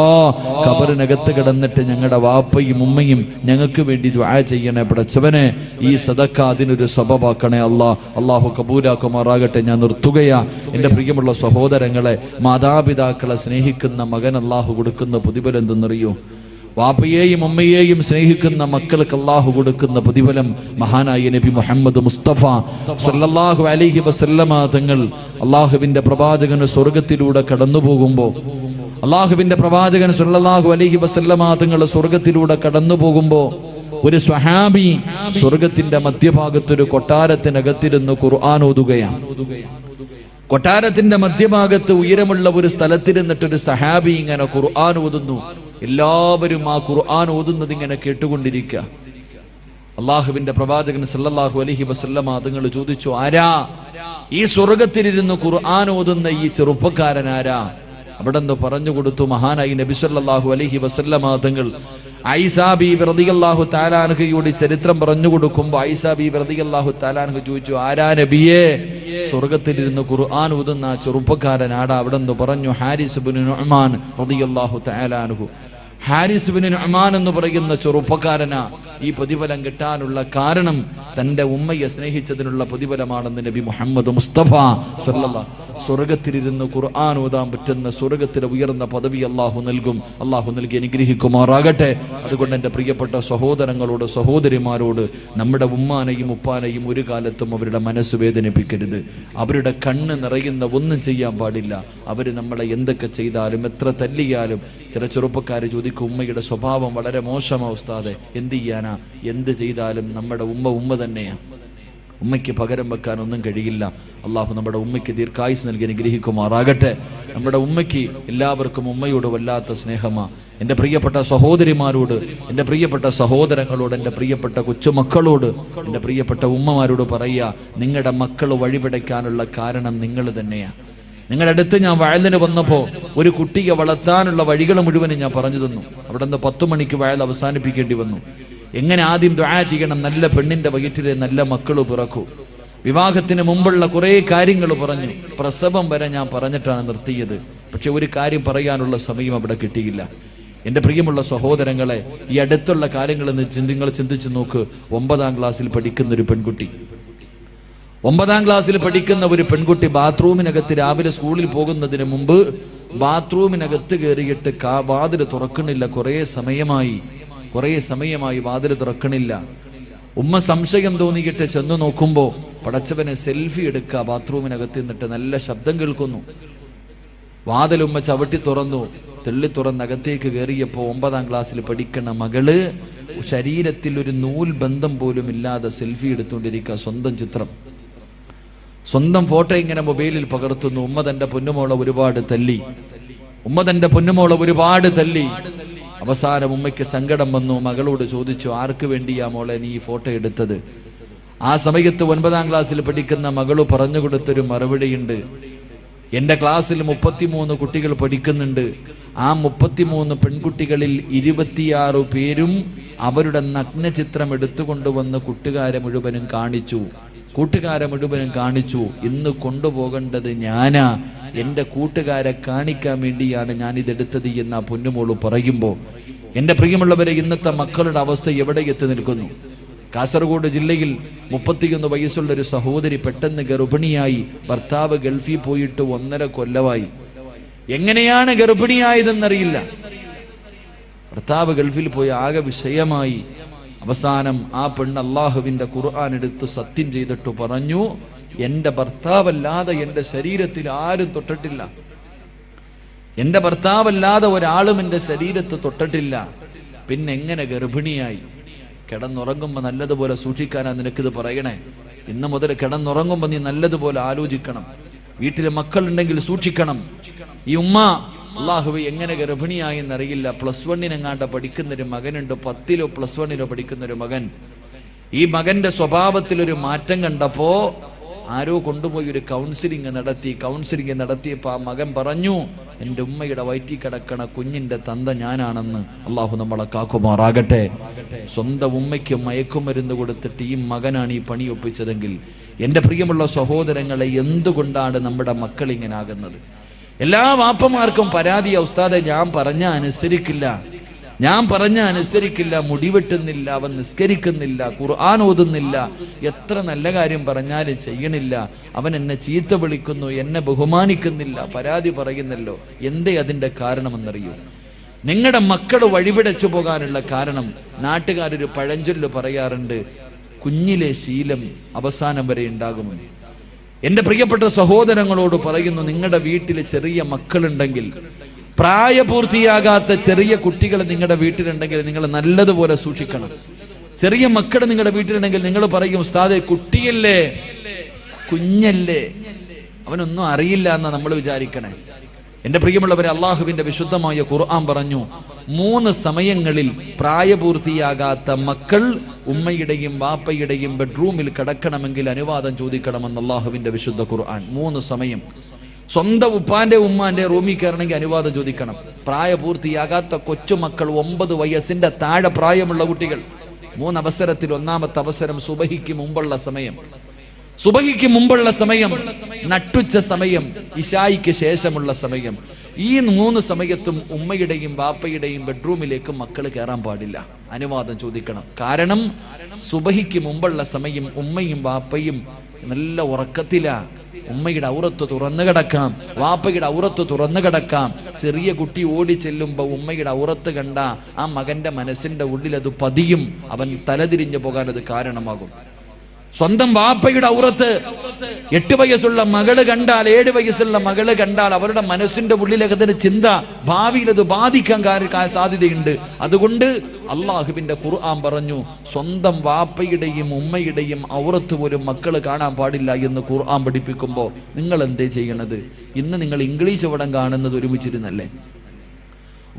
ഖബറിനകത്ത് കിടന്നിട്ട് ഞങ്ങളുടെ വാപ്പയും ഉമ്മയും ഞങ്ങൾക്ക് വേണ്ടി ദുആ ചെയ്യണേ പടച്ചവനെ. ഈ സദഖ അതിനൊരു സബബാക്കണേ അല്ലാ. അല്ലാഹു കബൂലാക്കുമാറാകട്ടെ. ഞാൻ നിർത്തുകയാ. എൻ്റെ പ്രിയമുള്ള സഹോദരങ്ങളെ, മാതാപിതാക്കളെ സ്നേഹിക്കുന്ന മകൻ അല്ലാഹു കൊടുക്കുന്ന പ്രതിഫലം എന്തെന്നറിയോ? വാപ്പയെയും ഉമ്മയെയും സ്നേഹിക്കുന്ന മക്കൾക്ക് അല്ലാഹു കൊടുക്കുന്ന പ്രതിഫലം മഹാനായ നബി മുഹമ്മദ് മുസ്തഫ സല്ലല്ലാഹു അലൈഹി വസല്ലമ തങ്ങൾ അല്ലാഹുവിന്റെ പ്രവാചകൻ സ്വർഗത്തിലൂടെ കടന്നു പോകുമ്പോൾ, അല്ലാഹുവിന്റെ പ്രവാചകൻ സല്ലല്ലാഹു അലൈഹി വസല്ലമ തങ്ങൾ സ്വർഗത്തിലൂടെ കടന്നു പോകുമ്പോൾ ഒരു സ്വഹാബി സ്വർഗത്തിന്റെ മധ്യഭാഗത്തൊരു കൊട്ടാരത്തിനകത്തിരുന്ന് ഖുർആൻ ഓതുകയാണ്. കൊട്ടാരത്തിന്റെ മധ്യഭാഗത്ത് ഉയരമുള്ള ഒരു സ്ഥലത്തിരുന്നിട്ടൊരു സഹാബി ഇങ്ങനെ ഖുർആൻ ഓതുന്നു. എല്ലാവരും ആ ഖുർആൻ ഓതുന്നത് ഇങ്ങനെ കേട്ടുകൊണ്ടിരിക്കുക. അള്ളാഹുവിന്റെ പ്രവാചകൻ സല്ലല്ലാഹു അലൈഹി വസല്ലമ തങ്ങൾ ചോദിച്ചു, ആരാ ഈ സ്വർഗത്തിലിരുന്ന് ഖുർആൻ ഓതുന്ന ഈ ചെറുപ്പക്കാരൻ ആരാ? അവിടെ നിന്ന് പറഞ്ഞു കൊടുത്തു മഹാനായി നബി സല്ലല്ലാഹു അലൈഹി വസല്ലമ തങ്ങൾ. ആയിഷാ ബീബി റളിയല്ലാഹു തആല അൻഹയുടെ ചരിത്രം പറഞ്ഞു കൊടുക്കുമ്പോൾ ആയിഷാ ബീബി റളിയല്ലാഹു തആല അൻഹ ചോദിച്ചു, ആരാ നബിയേ സ്വർഗത്തിലിരുന്ന് ഖുർആൻ ഓതുന്ന ചെറുപ്പക്കാരൻ ആടാ? അവിടെ നിന്ന് പറഞ്ഞു, ഹാരിസ് ഇബ്നു നുഅ്മാൻ റളിയല്ലാഹു തആല അൻഹു. ഹാരിസ് ഇബ്നു നുഅ്മാൻ എന്ന് പറയുന്ന ചെറുപ്പക്കാരനാ. ഈ പ്രതിഫലം കിട്ടാനുള്ള കാരണം തന്റെ ഉമ്മയെ സ്നേഹിച്ചതിനുള്ള പ്രതിഫലമാണെന്ന് നബി മുഹമ്മദ് മുസ്തഫ സല്ലല്ലാഹു. സ്വർഗത്തിലിരുന്ന് ഖുർആൻ ഓതാൻ പറ്റുന്ന സ്വർഗത്തിലെ ഉയർന്ന പദവി അല്ലാഹു നൽകും. അല്ലാഹു നൽകി അനുഗ്രഹിക്കുമാറാകട്ടെ. അതുകൊണ്ട് എൻ്റെ പ്രിയപ്പെട്ട സഹോദരങ്ങളോട് സഹോദരിമാരോട് നമ്മുടെ ഉമ്മാനെയും ഉപ്പാനെയും ഒരു കാലത്തും അവരുടെ മനസ്സ് വേദനിപ്പിക്കരുത്. അവരുടെ കണ്ണ് നിറയുന്ന ഒന്നും ചെയ്യാൻ പാടില്ല. അവർ നമ്മളെ എന്തൊക്കെ ചെയ്താലും എത്ര തല്ലിയാലും, ചില ചെറുപ്പക്കാർ ചോദിക്കും, ഉമ്മയുടെ സ്വഭാവം വളരെ മോശമാ ഉസ്താദെ, എന്ത് ചെയ്യാനാ? എന്ത് ചെയ്താലും നമ്മുടെ ഉമ്മ തന്നെയാണ്. ഉമ്മയ്ക്ക് പകരം വെക്കാൻ ഒന്നും കഴിയില്ല. അള്ളാഹു നമ്മുടെ ഉമ്മയ്ക്ക് ദീർഘായുസ് നൽകി അനുഗ്രഹിക്കുമാറാകട്ടെ. നമ്മുടെ ഉമ്മയ്ക്ക് എല്ലാവർക്കും ഉമ്മയോട് വല്ലാത്ത സ്നേഹമാ. എൻ്റെ പ്രിയപ്പെട്ട സഹോദരിമാരോട്, എൻ്റെ പ്രിയപ്പെട്ട സഹോദരങ്ങളോട്, എൻ്റെ പ്രിയപ്പെട്ട കൊച്ചുമക്കളോട്, എൻ്റെ പ്രിയപ്പെട്ട ഉമ്മമാരോട് പറയുക, നിങ്ങളുടെ മക്കൾ വഴിപിടയ്ക്കാനുള്ള കാരണം നിങ്ങൾ തന്നെയാണ്. നിങ്ങളുടെ അടുത്ത് ഞാൻ വയലിന് വന്നപ്പോൾ ഒരു കുട്ടിയെ വളർത്താനുള്ള വഴികൾ മുഴുവനും ഞാൻ പറഞ്ഞു തന്നു. അവിടെ നിന്ന് 10 മണിക്ക് വയൽ അവസാനിപ്പിക്കേണ്ടി വന്നു. എങ്ങനെ ആദ്യം ദുആ ചെയ്യണം, നല്ല പെണ്ണിന്റെ വയറ്റിലെ നല്ല മക്കൾ പിറക്കൂ. വിവാഹത്തിന് മുമ്പുള്ള കുറേ കാര്യങ്ങൾ പറഞ്ഞു. പ്രസവം വരെ ഞാൻ പറഞ്ഞിട്ടാണ് നിർത്തിയത്. പക്ഷെ ഒരു കാര്യം പറയാനുള്ള സമയം അവിടെ കിട്ടിയില്ല. എൻ്റെ പ്രിയമുള്ള സഹോദരങ്ങളെ, ഈ അടുത്തുള്ള കാര്യങ്ങൾ നിങ്ങൾ ചിന്തിച്ചു നോക്ക്. 9ാം ക്ലാസ്സിൽ പഠിക്കുന്ന ഒരു പെൺകുട്ടി, 9ാം ക്ലാസ്സിൽ പഠിക്കുന്ന ഒരു പെൺകുട്ടി ബാത്റൂമിനകത്ത് രാവിലെ സ്കൂളിൽ പോകുന്നതിന് മുമ്പ് ബാത്റൂമിനകത്ത് കയറിയിട്ട് വാതിൽ തുറക്കണില്ല. കുറേ സമയമായി വാതിൽ തുറക്കണില്ല. ഉമ്മ സംശയം തോന്നിയിട്ട് ചെന്ന് നോക്കുമ്പോ പടച്ചവനെ സെൽഫി എടുക്കുക. ബാത്റൂമിനകത്ത് നിന്നിട്ട് നല്ല ശബ്ദം കേൾക്കുന്നു. വാതിലുമ്മ ചവിട്ടി തുറന്നു. തെള്ളി തുറന്നകത്തേക്ക് കയറിയപ്പോ 9ാം ക്ലാസ്സിൽ പഠിക്കുന്ന മകള് ശരീരത്തിൽ ഒരു നൂൽ ബന്ധം പോലും ഇല്ലാതെ സെൽഫി എടുത്തുകൊണ്ടിരിക്കുക. സ്വന്തം ചിത്രം, സ്വന്തം ഫോട്ടോ ഇങ്ങനെ മൊബൈലിൽ പകർത്തുന്നു. ഉമ്മ തന്റെ പൊന്നുമോളെ ഒരുപാട് തല്ലി. അവസാനം ഉമ്മയ്ക്ക് സങ്കടം വന്നു. മകളോട് ചോദിച്ചു, ആർക്ക് വേണ്ടിയാ മോളെ നീ ഈ ഫോട്ടോ എടുത്തത്? ആ സമയത്ത് 9ാം ക്ലാസ്സിൽ പഠിക്കുന്ന മകള് പറഞ്ഞു കൊടുത്തൊരു മറുപടിയുണ്ട്. എൻ്റെ ക്ലാസ്സിൽ 33 കുട്ടികൾ പഠിക്കുന്നുണ്ട്. ആ 33 പെൺകുട്ടികളിൽ 26 പേരും അവരുടെ നഗ്നചിത്രം എടുത്തുകൊണ്ടുവന്ന് കൂട്ടുകാരെ മുഴുവനും കാണിച്ചു. ഇന്ന് കൊണ്ടുപോകേണ്ടത് ഞാനാ, എൻ്റെ കൂട്ടുകാരെ കാണിക്കാൻ വേണ്ടിയാണ് ഞാൻ ഇതെടുത്തത് എന്ന് ആ പൊന്നുമോള് പറയുമ്പോൾ, എൻ്റെ പ്രിയമുള്ളവരെ, ഇന്നത്തെ മക്കളുടെ അവസ്ഥ എവിടെ എത്തി നിൽക്കുന്നു? കാസർഗോഡ് ജില്ലയിൽ 31 വയസ്സുള്ള ഒരു സഹോദരി പെട്ടെന്ന് ഗർഭിണിയായി. ഭർത്താവ് ഗൾഫിൽ പോയിട്ട് 1.5 കൊല്ലമായി. എങ്ങനെയാണ് ഗർഭിണിയായതെന്നറിയില്ല. ഭർത്താവ് ഗൾഫിൽ പോയി ആകെ വിഷയമായി. അവസാനം ആ പെണ്ണ് അള്ളാഹുവിന്റെ ഖുർആൻ എടുത്ത് സത്യം ചെയ്തിട്ട് പറഞ്ഞു, എൻ്റെ ഭർത്താവല്ലാതെ എൻ്റെ ശരീരത്തിൽ ആരും തൊട്ടിട്ടില്ല, എൻ്റെ ഭർത്താവല്ലാതെ ഒരാളും എൻ്റെ ശരീരത്ത് തൊട്ടിട്ടില്ല, പിന്നെ എങ്ങനെ ഗർഭിണിയായി? കിടന്നുറങ്ങുമ്പോൾ നല്ലതുപോലെ സൂക്ഷിക്കാനാ നിനക്കിത് പറയണേ. ഇന്ന് മുതൽ കിടന്നുറങ്ങുമ്പോൾ നീ നല്ലതുപോലെ ആലോചിക്കണം. വീട്ടിലെ മക്കളുണ്ടെങ്കിൽ സൂക്ഷിക്കണം. ഈ ഉമ്മ അള്ളാഹുവേ എങ്ങനെ ഗർഭിണിയായി എന്നറിയില്ല. +1 പഠിക്കുന്നൊരു മകനുണ്ട്, 10ലോ +1ലോ പഠിക്കുന്നൊരു മകൻ. ഈ മകന്റെ സ്വഭാവത്തിൽ ഒരു മാറ്റം കണ്ടപ്പോ ആരോ കൊണ്ടുപോയി ഒരു കൗൺസിലിംഗ് നടത്തിയപ്പോ ആ മകൻ പറഞ്ഞു, എൻ്റെ ഉമ്മയുടെ വയറ്റിൽ കിടക്കണ കുഞ്ഞിന്റെ തന്ത ഞാനാണെന്ന്. അള്ളാഹു നമ്മളെ കാക്കുമാറാകട്ടെ. സ്വന്തം ഉമ്മയ്ക്ക് മയക്കുമരുന്ന് കൊടുത്തിട്ട് ഈ മകനാണ് ഈ പണി ഒപ്പിച്ചതെങ്കിൽ, എൻ്റെ പ്രിയമുള്ള സഹോദരങ്ങളെ, എന്തുകൊണ്ടാണ് നമ്മുടെ മക്കൾ ഇങ്ങനെ ആകുന്നത്? എല്ലാ വാപ്പമാർക്കും പരാതിയാ, ഉസ്താദെ ഞാൻ പറഞ്ഞ അനുസരിക്കില്ല, മുടിവെട്ടുന്നില്ല, അവൻ നിസ്കരിക്കുന്നില്ല, ഖുർആൻ ഓതുന്നില്ല, എത്ര നല്ല കാര്യം പറഞ്ഞാലും ചെയ്യണില്ല, അവൻ എന്നെ ചീത്ത വിളിക്കുന്നു, എന്നെ ബഹുമാനിക്കുന്നില്ല, പരാതി പറയുന്നല്ലോ. എന്തേ അതിന്റെ കാരണമെന്നറിയൂ? നിങ്ങളുടെ മക്കൾ വഴിപിടച്ചു പോകാനുള്ള കാരണം, നാട്ടുകാരൊരു പഴഞ്ചൊല്ല് പറയാറുണ്ട്, കുഞ്ഞിലെ ശീലം അവസാനം വരെ ഉണ്ടാകുമെന്ന്. എൻ്റെ പ്രിയപ്പെട്ട സഹോദരങ്ങളോട് പറയുന്നു, നിങ്ങളുടെ വീട്ടിൽ ചെറിയ മക്കളുണ്ടെങ്കിൽ, പ്രായപൂർത്തിയാകാത്ത ചെറിയ കുട്ടികൾ നിങ്ങളുടെ വീട്ടിലുണ്ടെങ്കിൽ നിങ്ങൾ നല്ലതുപോലെ സൂക്ഷിക്കണം. ചെറിയ മക്കൾ നിങ്ങളുടെ വീട്ടിലുണ്ടെങ്കിൽ നിങ്ങൾ പറയും, ഉസ്താദേ കുട്ടിയല്ലേ, കുഞ്ഞല്ലേ, അവനൊന്നും അറിയില്ല എന്നാ നമ്മൾ വിചാരിക്കണേ. എൻ്റെ പ്രിയമുള്ളവരെ, അള്ളാഹുവിന്റെ വിശുദ്ധമായ ഖുർആൻ പറഞ്ഞു, 3 സമയങ്ങളിൽ പ്രായപൂർത്തിയാകാത്ത മക്കൾ ഉമ്മയുടെയും വാപ്പയുടെയും ബെഡ്റൂമിൽ കിടക്കണമെങ്കിൽ അനുവാദം ചോദിക്കണമെന്ന് അള്ളാഹുവിന്റെ വിശുദ്ധ ഖുർആൻ. 3 സമയം. സ്വന്തം ഉപ്പാന്റെ ഉമ്മാന്റെ റൂമിൽ കയറണമെങ്കിൽ അനുവാദം ചോദിക്കണം. പ്രായപൂർത്തിയാകാത്ത കൊച്ചുമക്കൾ, 9 വയസ്സിന്റെ താഴെ പ്രായമുള്ള കുട്ടികൾ, 3 അവസരത്തിൽ 1ാമത്തെ അവസരം സുബഹിക്ക് മുമ്പുള്ള സമയം, നട്ടുച്ച സമയം, ഇശായിക്ക് ശേഷമുള്ള സമയം. ഈ 3 സമയത്തും ഉമ്മയുടെയും ബാപ്പയുടെയും ബെഡ്റൂമിലേക്ക് മക്കൾ കയറാൻ പാടില്ല, അനുവാദം ചോദിക്കണം. കാരണം സുബഹിക്ക് മുമ്പുള്ള സമയം ഉമ്മയും ബാപ്പയും നല്ല ഉറക്കത്തിലാ. ഉമ്മയുടെ ഔറത്ത് തുറന്നു കിടക്കാം, വാപ്പയുടെ ഔറത്ത് തുറന്നു കിടക്കാം. ചെറിയ കുട്ടി ഓടി ചെല്ലുമ്പോ ഉമ്മയുടെ ഔറത്ത് കണ്ട ആ മകന്റെ മനസ്സിന്റെ ഉള്ളിൽ അത് പതിയും, അവൻ തലതിരിഞ്ഞു പോകാൻ അത് കാരണമാകും. സ്വന്തം വാപ്പയുടെ ഔറത്ത് 8 വയസ്സുള്ള മകള് കണ്ടാൽ, 7 വയസ്സുള്ള മകള് കണ്ടാൽ അവരുടെ മനസ്സിന്റെ ഉള്ളിലകത്തിന് ചിന്ത, ഭാവിയിൽ അത് ബാധിക്കാൻ സാധ്യതയുണ്ട്. അതുകൊണ്ട് അള്ളാഹുവിന്റെ ഖുർആൻ പറഞ്ഞു, സ്വന്തം വാപ്പയുടെയും ഉമ്മയുടെയും ഔറത്ത് പോലും മക്കള് കാണാൻ പാടില്ല എന്ന് ഖുർആൻ പഠിപ്പിക്കുമ്പോൾ നിങ്ങൾ എന്തേ ചെയ്യണത്? ഇന്ന് നിങ്ങൾ ഇംഗ്ലീഷ് പടം കാണുന്നത് ഒരുമിച്ചിരുന്നല്ലേ?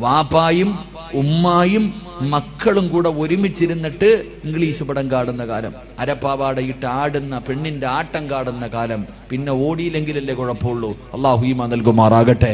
വാപ്പായും ഉമ്മായും മക്കളും കൂടെ ഒരുമിച്ചിരുന്നിട്ട് ഇംഗ്ലീഷ് പടം കാണുന്ന കാലം, അരപ്പാവാടയിട്ട് ആടുന്ന പെണ്ണിന്റെ ആട്ടം കാണുന്ന കാലം. പിന്നെ ഓടിയില്ലെങ്കിലല്ലേ കുഴപ്പമുള്ളൂ. അള്ളാഹു ഈമാൻ നൽകുമാറാകട്ടെ.